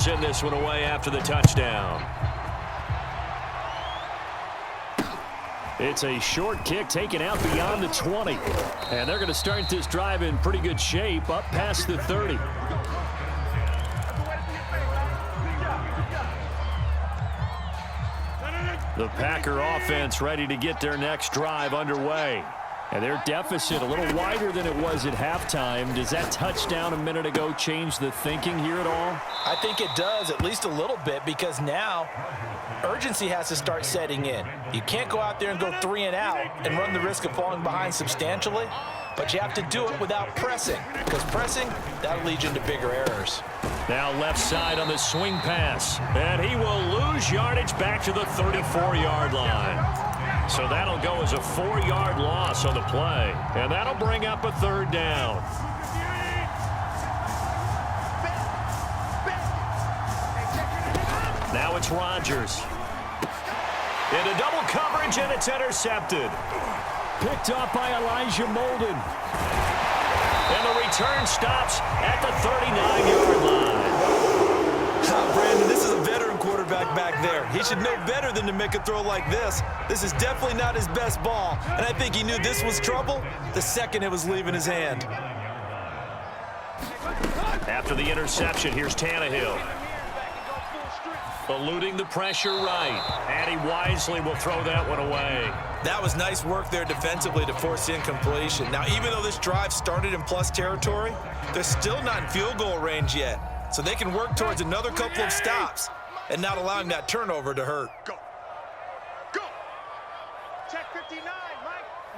Send this one away after the touchdown. It's a short kick taken out beyond the 20. And they're going to start this drive in pretty good shape up past the 30. The Packer offense ready to get their next drive underway. And their deficit a little wider than it was at halftime. Does that touchdown a minute ago change the thinking here at all? I think it does, at least a little bit, because now urgency has to start setting in. You can't go out there and go 3 and out and run the risk of falling behind substantially, but you have to do it without pressing, because pressing, that'll lead you into bigger errors. Now left side on the swing pass, and he will lose yardage back to the 34-yard line. So that'll go as a 4-yard loss on the play, and that'll bring up a 3rd down. Now it's Rodgers. Into double coverage, and it's intercepted. Picked up by Elijah Molden. And the return stops at the 39-yard line. Brandon, this is a veteran quarterback back there. He should know better than to make a throw like this. This is definitely not his best ball, and I think he knew this was trouble the second it was leaving his hand. After the interception, here's Tannehill. Eluding the pressure right, and he wisely will throw that one away. That was nice work there defensively to force the incompletion. Now, even though this drive started in plus territory, they're still not in field goal range yet. So they can work towards another couple of stops and not allowing that turnover to hurt. Go. Go. Check 59.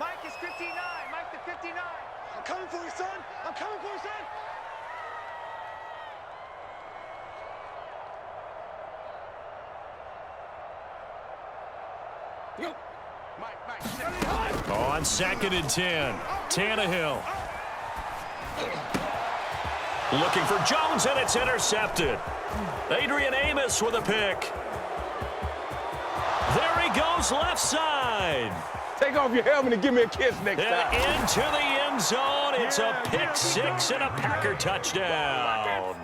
Mike is 59. Mike the 59. I'm coming for you, son. I'm coming for you, son. Yo. Mike. On 2nd and 10, Tannehill. Looking for Jones, and it's intercepted. Adrian Amos with a pick. There he goes, left side. Take off your helmet and give me a kiss next time. And into the end zone. It's a pick 6 and a Packer touchdown.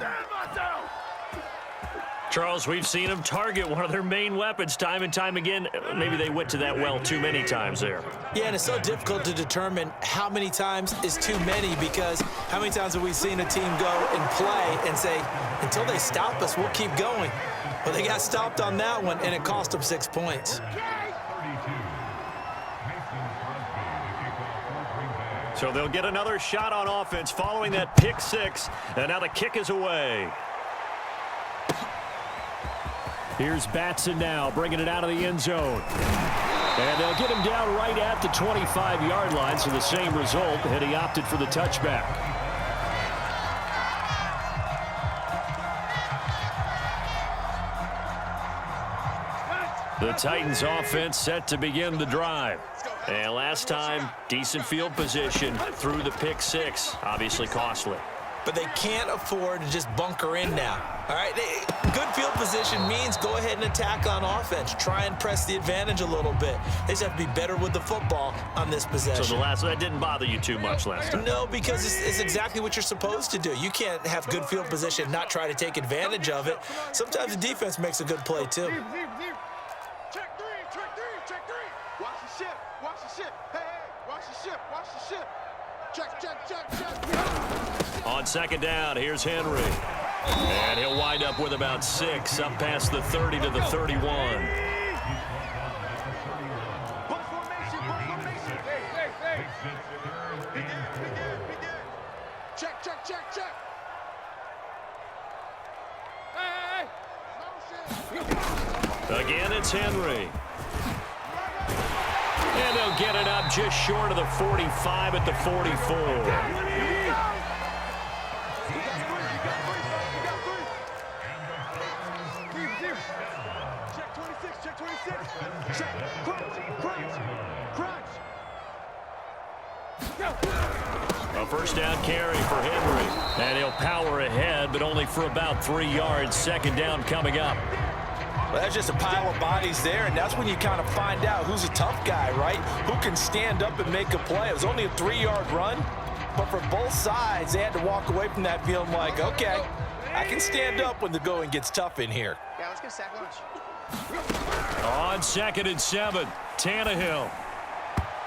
Charles, we've seen them target one of their main weapons time and time again. Maybe they went to that well too many times there. Yeah, and it's so difficult to determine how many times is too many, because how many times have we seen a team go and play and say, until they stop us, we'll keep going. Well, they got stopped on that one, and it cost them 6 points. So they'll get another shot on offense following that pick 6, and now the kick is away. Here's Batson now, bringing it out of the end zone. And they'll get him down right at the 25-yard line, so the same result, and he opted for the touchback. The Titans offense set to begin the drive. And last time, decent field position through the pick 6, obviously costly. But they can't afford to just bunker in now. All right, good field position means go ahead and attack on offense. Try and press the advantage a little bit. They just have to be better with the football on this possession. So that didn't bother you too much last time? No, because it's exactly what you're supposed to do. You can't have good field position and not try to take advantage of it. Sometimes the defense makes a good play, too. Check three. Watch the ship. Hey, watch the ship. Check. On 2nd down, here's Henry. And he'll wind up with about 6, up past the 30 to the 31. Check. Again, it's Henry. And they'll get it up just short of the 45 at the 44. A first down carry for Henry. And he'll power ahead, but only for about 3 yards. 2nd down coming up. Well, that's just a pile of bodies there, and that's when you kind of find out who's a tough guy, right? Who can stand up and make a play. It was only a 3-yard run, but for both sides, they had to walk away from that feeling like, okay, I can stand up when the going gets tough in here. Yeah, let's get a sack lunch. On 2nd and 7, Tannehill.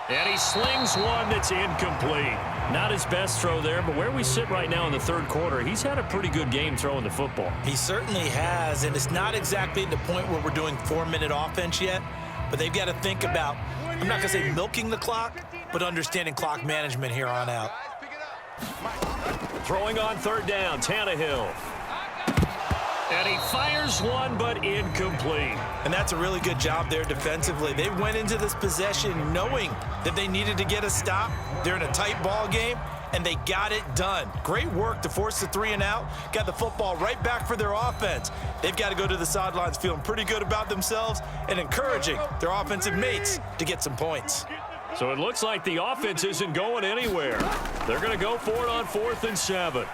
And he slings one that's incomplete. Not his best throw there, but where we sit right now in the third quarter, he's had a pretty good game throwing the football. He certainly has, and it's not exactly the point where we're doing 4-minute offense yet, but they've got to think about, I'm not going to say milking the clock, but understanding clock management here on out. Throwing on 3rd down, Tannehill. And he fires one, but incomplete. And that's a really good job there defensively. They went into this possession knowing that they needed to get a stop. They're in a tight ball game, and they got it done. Great work to force the 3 and out. Got the football right back for their offense. They've got to go to the sidelines feeling pretty good about themselves and encouraging their offensive mates to get some points. So it looks like the offense isn't going anywhere. They're going to go for it on 4th and 7.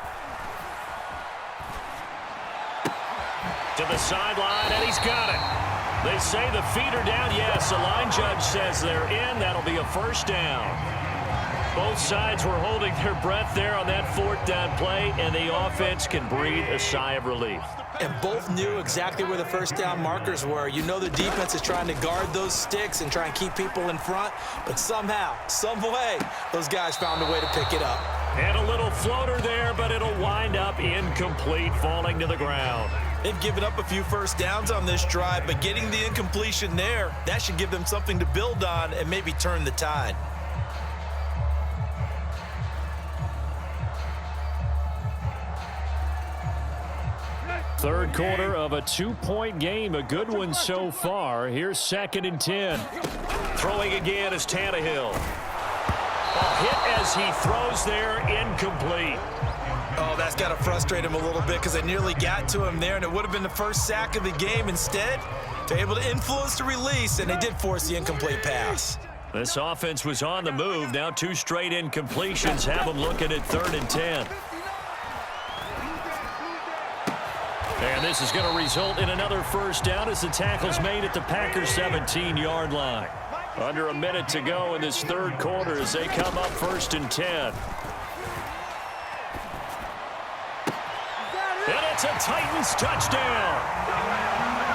To the sideline, and he's got it. They say the feet are down. Yes, the line judge says they're in. That'll be a 1st down. Both sides were holding their breath there on that 4th down play, and the offense can breathe a sigh of relief. And both knew exactly where the 1st down markers were. You know the defense is trying to guard those sticks and try and keep people in front, but somehow, some way, those guys found a way to pick it up. And a little floater there, but it'll wind up incomplete, falling to the ground. They've given up a few 1st downs on this drive, but getting the incompletion there, that should give them something to build on and maybe turn the tide. Third quarter of a 2-point game, a good one so far. Here's 2nd and 10. Throwing again is Tannehill. A hit as he throws there, incomplete. Oh, that's got to frustrate him a little bit because they nearly got to him there, and it would have been the 1st sack of the game. Instead, they're able to influence the release, and they did force the incomplete pass. This offense was on the move. Now 2 straight incompletions have them looking at 3rd and 10. And this is going to result in another 1st down as the tackle's made at the Packers' 17-yard line. Under a minute to go in this third quarter as they come up 1st and 10. And it's a Titans touchdown.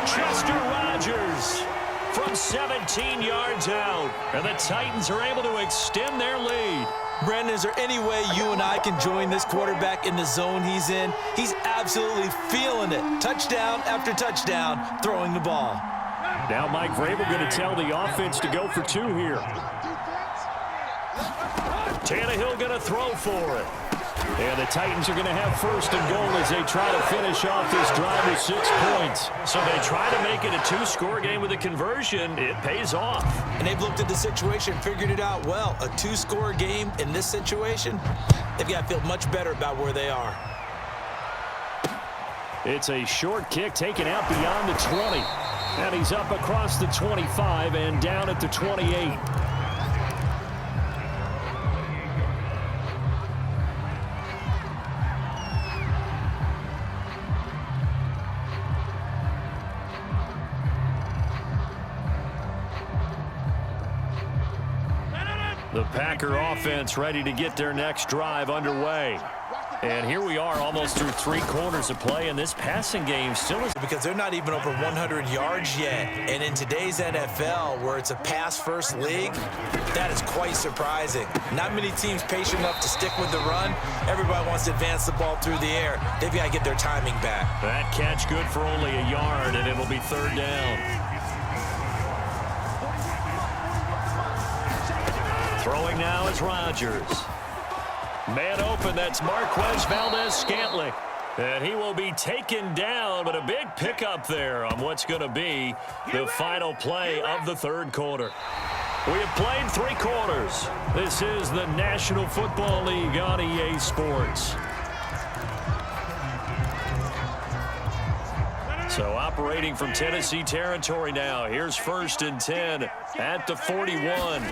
Chester Rogers from 17 yards out. And the Titans are able to extend their lead. Brandon, is there any way you and I can join this quarterback in the zone he's in? He's absolutely feeling it. Touchdown after touchdown, throwing the ball. Now Mike Vrabel going to tell the offense to go for 2 here. Tannehill going to throw for it. And the Titans are going to have 1st and goal as they try to finish off this drive with 6 points. So they try to make it a 2-score game with a conversion. It pays off. And they've looked at the situation, figured it out well. A 2-score game in this situation, they've got to feel much better about where they are. It's a short kick taken out beyond the 20. And he's up across the 25 and down at the 28. The Packer offense ready to get their next drive underway. And here we are almost through 3 quarters of play, and this passing game still is. Because they're not even over 100 yards yet. And in today's NFL, where it's a pass-first league, that is quite surprising. Not many teams patient enough to stick with the run. Everybody wants to advance the ball through the air. They've got to get their timing back. That catch good for only a yard, and it'll be 3rd down. Throwing now is Rodgers. Man open, that's Marquez Valdez-Scantling. And he will be taken down, but a big pickup there on what's going to be the final play of the third quarter. We have played 3 quarters. This is the National Football League on EA Sports. So operating from Tennessee territory now. Here's 1st and 10 at the 41.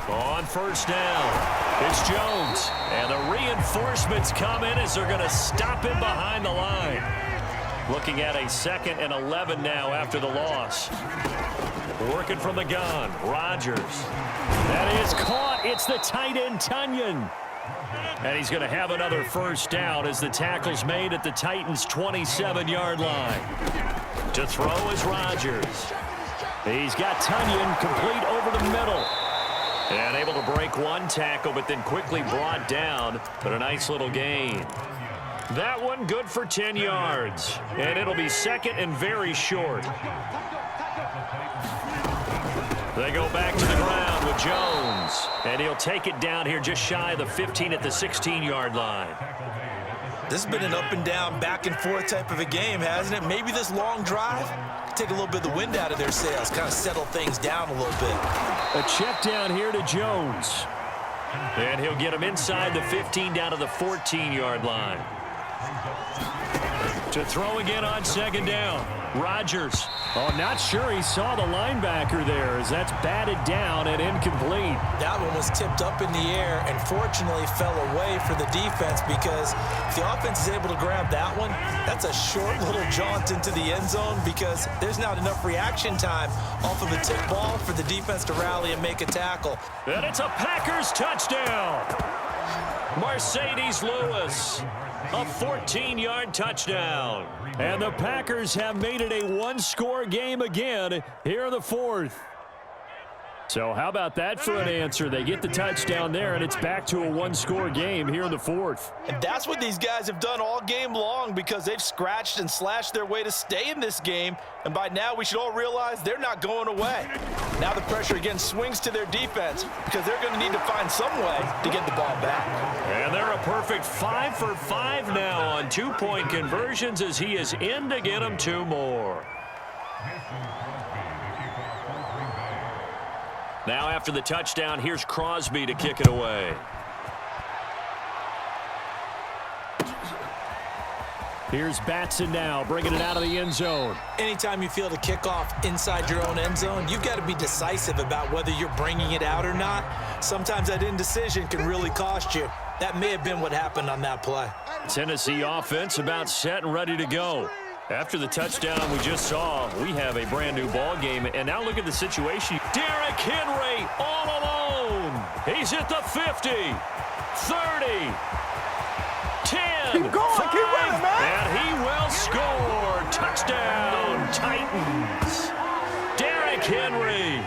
On 1st down, it's Jones. And the reinforcements come in as they're going to stop him behind the line. Looking at a 2nd and 11 now after the loss. Working from the gun, Rodgers. That is caught. It's the tight end, Tunyon. And he's going to have another first down as the tackle's made at the Titans' 27-yard line. To throw is Rodgers. He's got Tunyon complete over the middle. And able to break one tackle, but then quickly brought down. But a nice little gain. That one good for 10 yards. And it'll be second and very short. They go back to the ground with Jones. And he'll take it down here just shy of the 15 at the 16-yard line. This has been an up and down, back and forth type of a game, hasn't it? Maybe this long drive take a little bit of the wind out of their sails, kind of settle things down a little bit. A check down here to Jones. And he'll get him inside the 15 down to the 14-yard line. To throw again on second down. Rodgers. Oh, not sure he saw the linebacker there as that's batted down and incomplete. That one was tipped up in the air and fortunately fell away for the defense, because if the offense is able to grab that one, that's a short little jaunt into the end zone because there's not enough reaction time off of a tip ball for the defense to rally and make a tackle. And it's a Packers touchdown. Mercedes Lewis. A 14-yard touchdown. And the Packers have made it a one-score game again here in the fourth. So how about that for an answer? They get the touchdown there, and it's back to a one-score game here in the fourth. And that's what these guys have done all game long, because they've scratched and slashed their way to stay in this game. And by now, we should all realize they're not going away. Now the pressure again swings to their defense, because they're going to need to find some way to get the ball back. And they're a perfect 5 for 5 now on two-point conversions as he is in to get them two more. Now after the touchdown, here's Crosby to kick it away. Here's Batson now, bringing it out of the end zone. Anytime you field a kickoff inside your own end zone, you've got to be decisive about whether you're bringing it out or not. Sometimes that indecision can really cost you. That may have been what happened on that play. Tennessee offense about set and ready to go. After the touchdown we just saw, we have a brand new ball game. And now look at the situation. Derrick Henry all alone. He's at the 50, 30, 10, Keep going, 5, keep running, man. and he will score. Touchdown, Titans. Derrick Henry,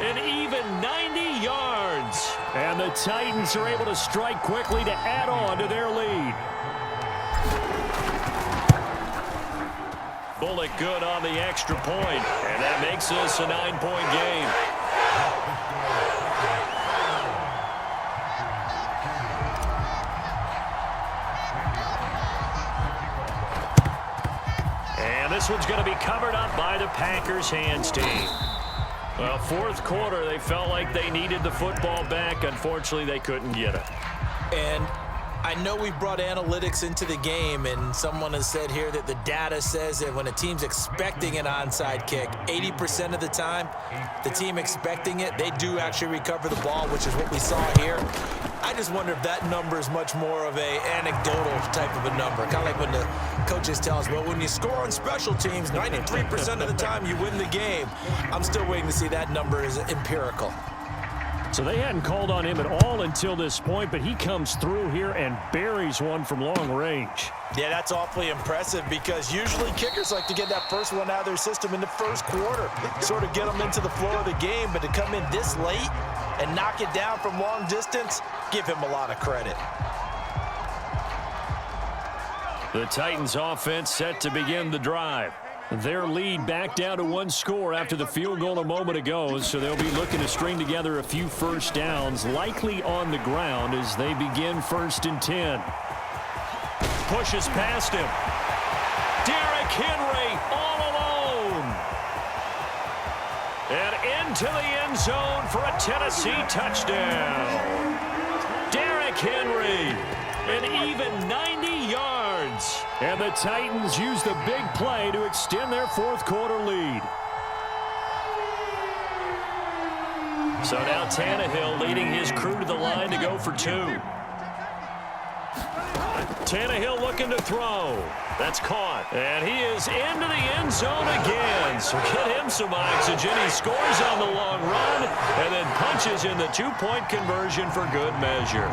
an even 90 yards. And the Titans are able to strike quickly to add on to their lead. Bullock good on the extra point, and that makes this a 9-point game. And this one's going to be covered up by the Packers hands team. Well, fourth quarter, they felt like they needed the football back. Unfortunately, they couldn't get it. And I know we brought analytics into the game, and someone has said here that the data says that when a team's expecting an onside kick, 80% of the time, the team expecting it, they do actually recover the ball, which is what we saw here. I just wonder if that number is much more of a anecdotal type of a number. Kind of like when the coaches tell us, well, when you score on special teams, 93% of the time you win the game. I'm still waiting to see that number is empirical. So they hadn't called on him at all until this point, but he comes through here and buries one from long range. Yeah, that's awfully impressive, because usually kickers like to get that first one out of their system in the first quarter, sort of get them into the flow of the game, but to come in this late and knock it down from long distance, give him a lot of credit. The Titans offense set to begin the drive. Their lead back down to one score after the field goal a moment ago, so they'll be looking to string together a few first downs, likely on the ground as they begin 1st and 10. Pushes past him. Derrick Henry all alone. And into the end zone for a Tennessee touchdown. Derrick Henry, an even 90 yards. And the Titans use the big play to extend their fourth quarter lead. So now Tannehill leading his crew to the line to go for 2. Tannehill looking to throw. That's caught. And he is into the end zone again. So get him some oxygen. He scores on the long run and then punches in the 2-point conversion for good measure.